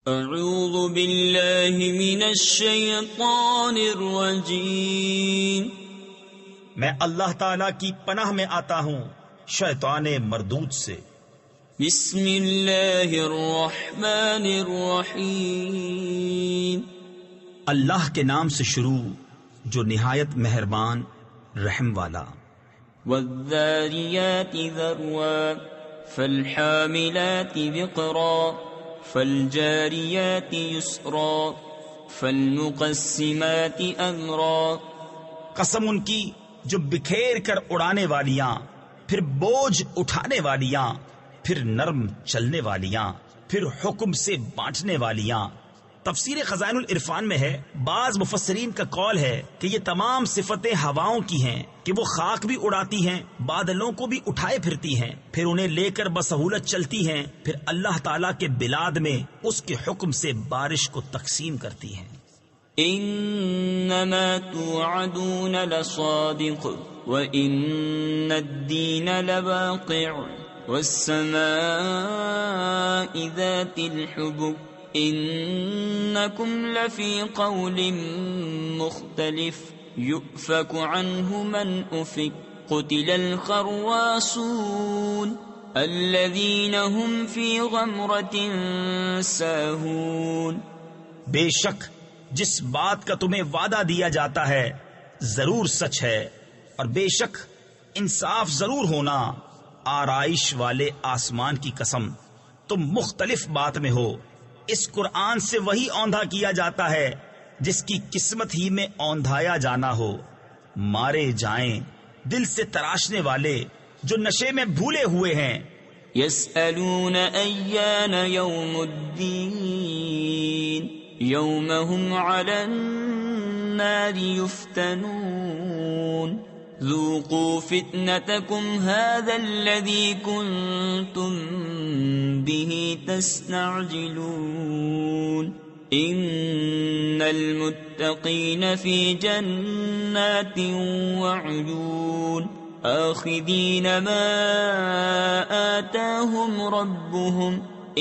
اعوذ باللہ من الشیطان الرجیم، میں اللہ تعالیٰ کی پناہ میں آتا ہوں شیطان مردود سے۔ بسم اللہ الرحمن الرحیم، اللہ کے نام سے شروع جو نہایت مہربان رحم والا۔ والذاریات ذروا فالحاملات وقرا فالجاریات یسرا فالمقسمات امرا۔ قسم ان کی جو بکھیر کر اڑانے والیاں، پھر بوجھ اٹھانے والیاں، پھر نرم چلنے والیاں، پھر حکم سے بانٹنے والیاں۔ تفسیر خزائن العرفان میں ہے، بعض مفسرین کا قول ہے کہ یہ تمام صفتیں ہواؤں کی ہیں کہ وہ خاک بھی اڑاتی ہیں، بادلوں کو بھی اٹھائے پھرتی ہیں، پھر انہیں لے کر بسہولت چلتی ہیں، پھر اللہ تعالیٰ کے بلاد میں اس کے حکم سے بارش کو تقسیم کرتی ہیں۔ انما توعدون لصادق وان الدین لواقع والسماء ذات الحبك انکم لفی قول مختلف یؤفک عنہ من افک قتل الخراسون الذین هم فی غمرة ساہون۔ بے شک جس بات کا تمہیں وعدہ دیا جاتا ہے ضرور سچ ہے، اور بے شک انصاف ضرور ہونا۔ آرائش والے آسمان کی قسم تم مختلف بات میں ہو۔ اس قرآن سے وہی اوندھا کیا جاتا ہے جس کی قسمت ہی میں اوندھایا جانا ہو۔ مارے جائیں دل سے تراشنے والے جو نشے میں بھولے ہوئے ہیں۔ یسألون ایان یوم الدین یوم هم علی النار یفتنون ذوقوا فتنتکم هذا الذی کنتم به تستعجلون ان المتقین فی جنات وعیون آخذین ما آتاهم ربهم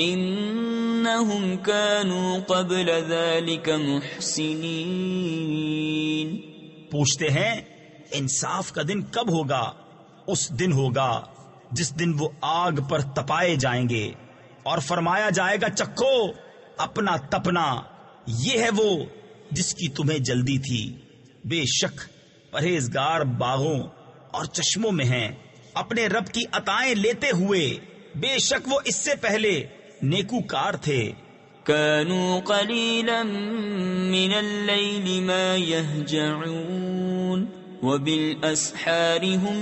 انہم كانوا قبل ذلك محسنین۔ پوچھتے ہیں انصاف کا دن کب ہوگا؟ اس دن ہوگا جس دن وہ آگ پر تپائے جائیں گے اور فرمایا جائے گا چکھو اپنا تپنا، یہ ہے وہ جس کی تمہیں جلدی تھی۔ بے شک پرہیزگار باغوں اور چشموں میں ہیں اپنے رب کی عطائیں لیتے ہوئے، بے شک وہ اس سے پہلے نیکوکار تھے۔ كانوا قليلا من الليل ما يهجعون وبالأسحار هم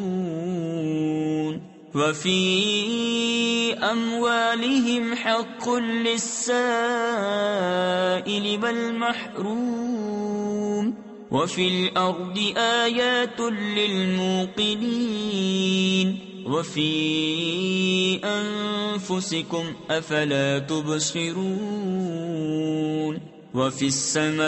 يستغفرون وفي أموالهم حق للسائل والمحروم وفي الأرض آيات للموقنين وفي أنفسكم أفلا تبصرون وفي السماء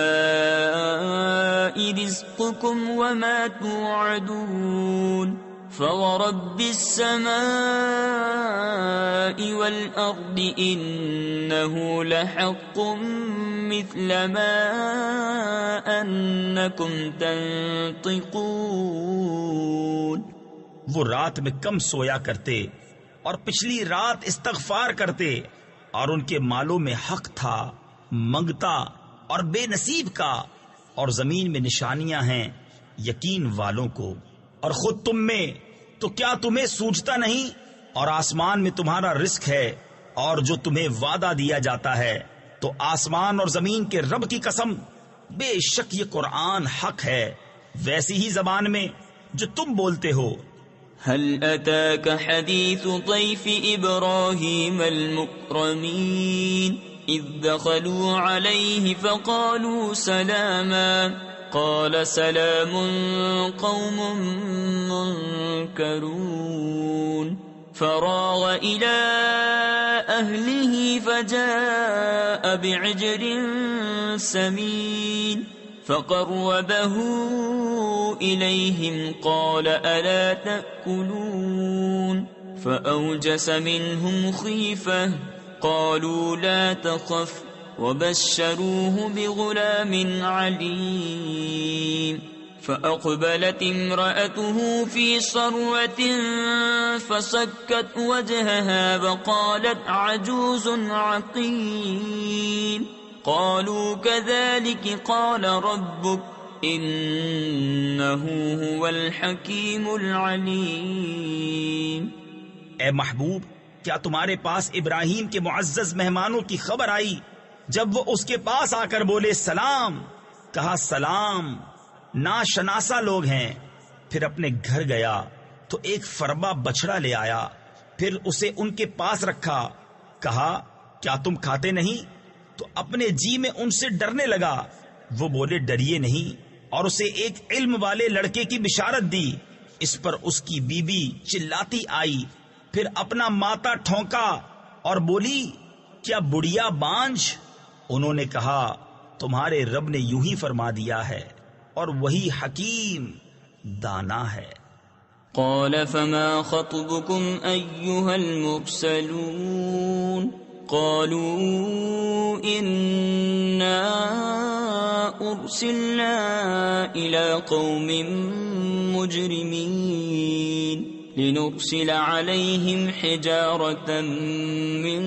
رزقكم وما توعدون فورب السماء والأرض إنه لحق مثل ما أنكم تنطقون۔ وہ رات میں کم سویا کرتے اور پچھلی رات استغفار کرتے، اور ان کے مالوں میں حق تھا منگتا اور بے نصیب کا، اور زمین میں نشانیاں ہیں یقین والوں کو۔ اور خود تم میں تو کیا تمہیں سوچتا نہیں؟ اور آسمان میں تمہارا رزق ہے، اور جو تمہیں وعدہ دیا جاتا ہے۔ تو آسمان اور زمین کے رب کی قسم، بے شک یہ قرآن حق ہے ویسی ہی زبان میں جو تم بولتے ہو۔ هل أتاك حديث ضيف إبراهيم المكرمين إذ دخلوا عليه فقالوا سلاما قال سلام قوم منكرون فراغ إلى أهله فجاء بعجل سمين فقربه إليهم قال ألا تأكلون فأوجس منهم خيفة قالوا لا تخف وبشروه بغلام عليم فأقبلت امرأته في صرة فصكت وجهها وقالت عجوز عقيم قالوا كذلك قال ربك إنه هو الحكيم العليم۔ اے محبوب، کیا تمہارے پاس ابراہیم کے معزز مہمانوں کی خبر آئی جب وہ اس کے پاس آ کر بولے سلام؟ کہا سلام، ناشناسا لوگ ہیں۔ پھر اپنے گھر گیا تو ایک فربا بچڑا لے آیا، پھر اسے ان کے پاس رکھا۔ کہا کیا تم کھاتے نہیں؟ تو اپنے جی میں ان سے ڈرنے لگا۔ وہ بولے ڈریے نہیں، اور اسے ایک علم والے لڑکے کی بشارت دی۔ اس پر اس کی بیوی چلاتی آئی، پھر اپنا ماتا ٹھونکا اور بولی کیا بڑھیا بانجھ؟ انہوں نے کہا تمہارے رب نے یوں ہی فرما دیا ہے، اور وہی حکیم دانا ہے۔ قال فما خطبكم أيها المرسلون قالوا إنا أرسلنا إلى قوم مجرمين لنرسل عليهم حجارة من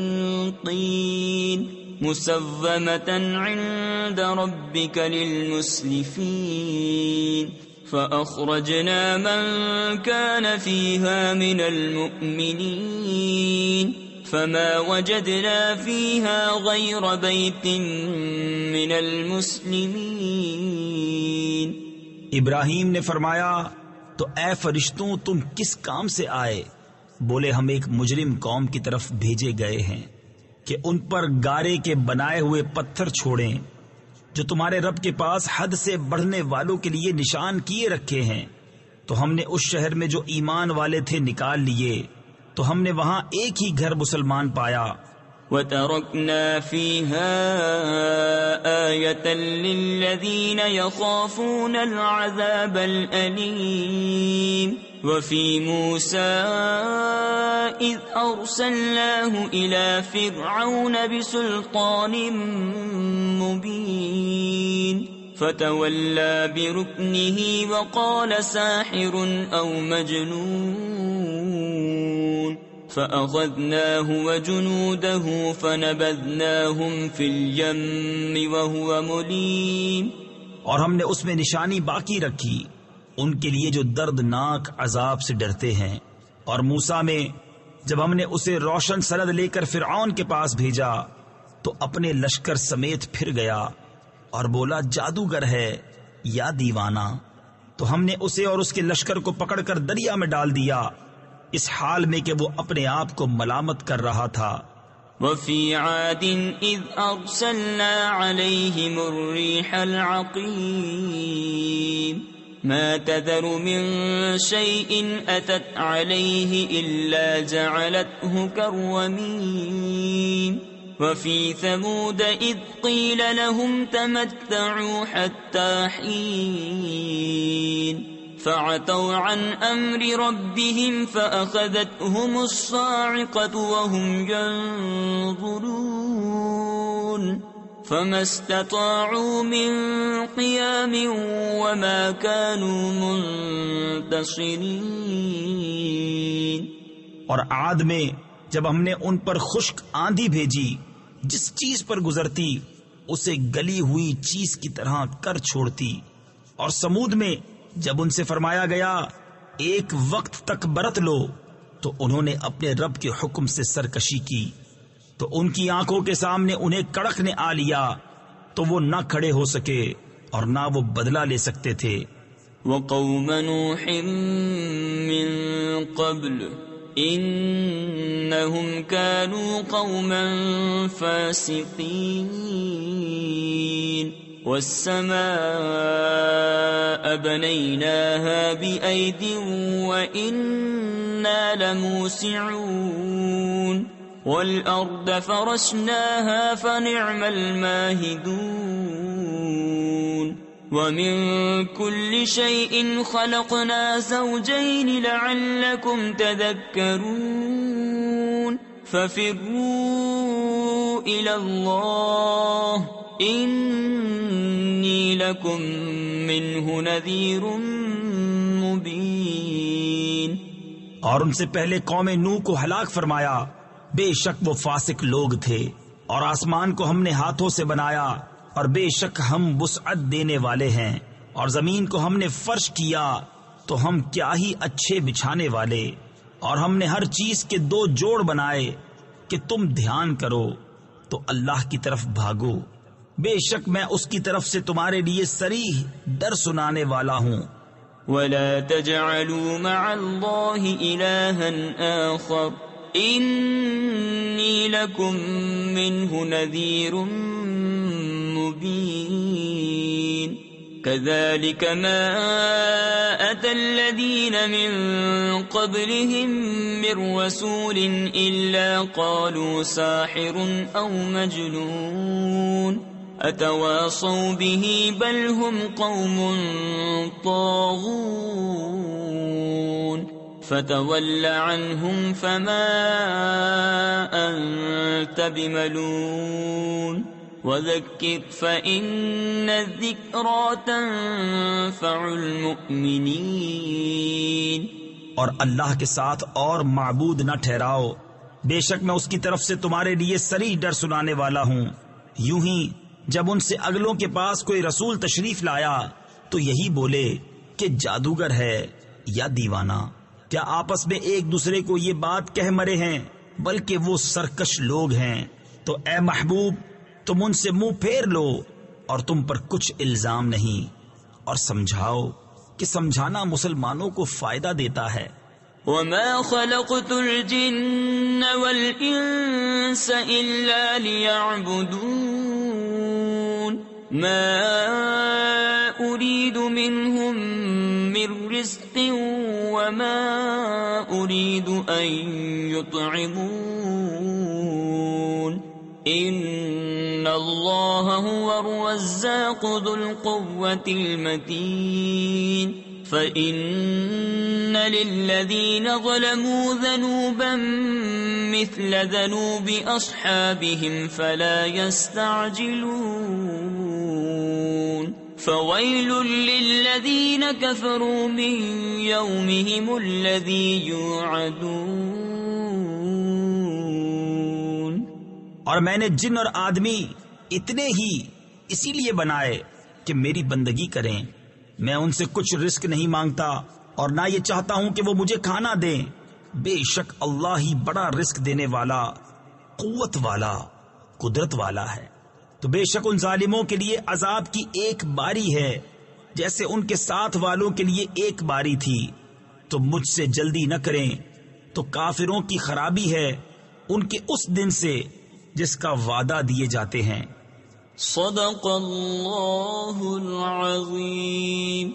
طين مسومة عند ربك للمسرفين فأخرجنا من كان فيها من المؤمنين فما وجدنا فيها غير بيت من المسلمين۔ ابراہیم نے فرمایا تو اے فرشتوں تم کس کام سے آئے؟ بولے ہم ایک مجرم قوم کی طرف بھیجے گئے ہیں کہ ان پر گارے کے بنائے ہوئے پتھر چھوڑیں جو تمہارے رب کے پاس حد سے بڑھنے والوں کے لیے نشان کیے رکھے ہیں۔ تو ہم نے اس شہر میں جو ایمان والے تھے نکال لیے، تو ہم نے وہاں ایک ہی گھر مسلمان پایا۔ وَتَرَكْنَا فِيهَا آيَةً لِّلَّذِينَ يَخَافُونَ الْعَذَابَ الْأَلِيمَ وَفِي مُوسَىٰ إِذْ أَرْسَلْنَاهُ إِلَىٰ فِرْعَوْنَ بِسُلْطَانٍ مُّبِينٍ فَتَوَلَّىٰ بِرُكْنِهِ وَقَالَ سَاحِرٌ أَوْ مَجْنُونٌ فَأَخَذْنَاهُ وَجُنُودَهُ فَنَبَذْنَاهُمْ فِي الْيَمِّ وَهُوَ مُلِيمٌ۔ اور ہم نے اس میں نشانی باقی رکھی ان کے لیے جو دردناک عذاب سے ڈرتے ہیں۔ اور موسیٰ میں جب ہم نے اسے روشن سند لے کر فرعون کے پاس بھیجا تو اپنے لشکر سمیت پھر گیا اور بولا جادوگر ہے یا دیوانہ۔ تو ہم نے اسے اور اس کے لشکر کو پکڑ کر دریا میں ڈال دیا، اس حال میں کہ وہ اپنے آپ کو ملامت کر رہا تھا۔ وَفِي عَادٍ إِذْ أَرْسَلْنَا عَلَيْهِمُ الرِّيحَ الْعَقِيمَ مَا تَذَرُ مِن شَيْءٍ أَتَتْ عَلَيْهِ إِلَّا جَعَلَتْهُ كَالرَّمِيمِ وَفِي ثَمُودَ إِذْ قِيلَ لَهُمْ تَمَتَّعُوا حَتَّىٰ حِينٍ فَعَتَوْا عَنْ أَمْرِ رَبِّهِمْ فَأَخَذَتْهُمُ الصَّاعِقَةُ وَهُمْ يَنظُرُونَ فَمَا اسْتَطَاعُوا مِنْ قِيَامٍ وَمَا كَانُوا مُنتَصِرِينَ۔ اور عاد میں جب ہم نے ان پر خشک آندھی بھیجی، جس چیز پر گزرتی اسے گلی ہوئی چیز کی طرح کر چھوڑتی۔ اور سمود میں جب ان سے فرمایا گیا ایک وقت تک برت لو تو انہوں نے اپنے رب کے حکم سے سرکشی کی، تو ان کی آنکھوں کے سامنے انہیں کڑک نے آ لیا، تو وہ نہ کھڑے ہو سکے اور نہ وہ بدلہ لے سکتے تھے۔ وَقَوْمَ نُوحٍ مِّن قَبْلُ إِنَّهُمْ كَانُوا قَوْمًا فَاسِقِينَ وَالسَّمَاءَ بَنَيْنَاهَا بِأَيْدٍ وَإِنَّا لَمُوسِعُونَ وَالْأَرْضَ فَرَشْنَاهَا فَنِعْمَ الْمَاهِدُونَ وَمِن كُلِّ شَيْءٍ خَلَقْنَا زَوْجَيْنِ لَعَلَّكُمْ تَذَكَّرُونَ فَفِرُّوا إلى الله إني لكم منه نذير مبين۔ اور ان سے پہلے قوم نوح کو ہلاک فرمایا، بے شک وہ فاسق لوگ تھے۔ اور آسمان کو ہم نے ہاتھوں سے بنایا، اور بے شک ہم وسعت دینے والے ہیں، اور زمین کو ہم نے فرش کیا تو ہم کیا ہی اچھے بچھانے والے، اور ہم نے ہر چیز کے 2 جوڑ بنائے کہ تم دھیان کرو تو اللہ کی طرف بھاگو، بے شک میں اس کی طرف سے تمہارے لیے صریح ڈر سنانے والا ہوں۔ ولا تجعلوا مع الله إلها آخر إني لكم منه نذير مبين۔ كذلك ما أتى الذين من قبلهم من رسول إلا قالوا ساحر أو مجنون أتواصوا به بل هم قوم طاغون فتول عنهم فما أنت بملون وذكر فإن الذكرى تنفع المؤمنين۔ اور اللہ کے ساتھ اور معبود نہ ٹھہراؤ، بے شک میں اس کی طرف سے تمہارے لیے صریح ڈر سنانے والا ہوں۔ یوں ہی جب ان سے اگلوں کے پاس کوئی رسول تشریف لایا تو یہی بولے کہ جادوگر ہے یا دیوانہ، کیا آپس میں ایک دوسرے کو یہ بات کہہ مرے ہیں، بلکہ وہ سرکش لوگ ہیں۔ تو اے محبوب تم ان سے منہ پھیر لو اور تم پر کچھ الزام نہیں، اور سمجھاؤ کہ سمجھانا مسلمانوں کو فائدہ دیتا ہے۔ وما خلقت الجن والانس الا ليعبدون ما اريد منهم من رزق وما اريد ان يطعمون ان اللہ هو الرزاق ذو القوة المتین۔ فَإِنَّ لِلَّذِينَ ظَلَمُوا ذَنُوبًا مِثْلَ ذَنُوبِ أَصْحَابِهِمْ فَلَا يَسْتَعْجِلُونَ فَوَيْلٌ لِلَّذِينَ كَفَرُوا مِنْ يَوْمِهِمُ الَّذِي يُوعَدُونَ۔ اور میں نے جن اور آدمی اتنے ہی اسی لیے بنائے کہ میری بندگی کریں، میں ان سے کچھ رزق نہیں مانگتا اور نہ یہ چاہتا ہوں کہ وہ مجھے کھانا دیں، بے شک اللہ ہی بڑا رزق دینے والا، قوت والا، قدرت والا ہے۔ تو بے شک ان ظالموں کے لیے عذاب کی ایک باری ہے جیسے ان کے ساتھ والوں کے لیے ایک باری تھی۔ تو مجھ سے جلدی نہ کریں تو کافروں کی خرابی ہے ان کے اس دن سے جس کا وعدہ دیے جاتے ہیں۔ صدق اللہ العظیم۔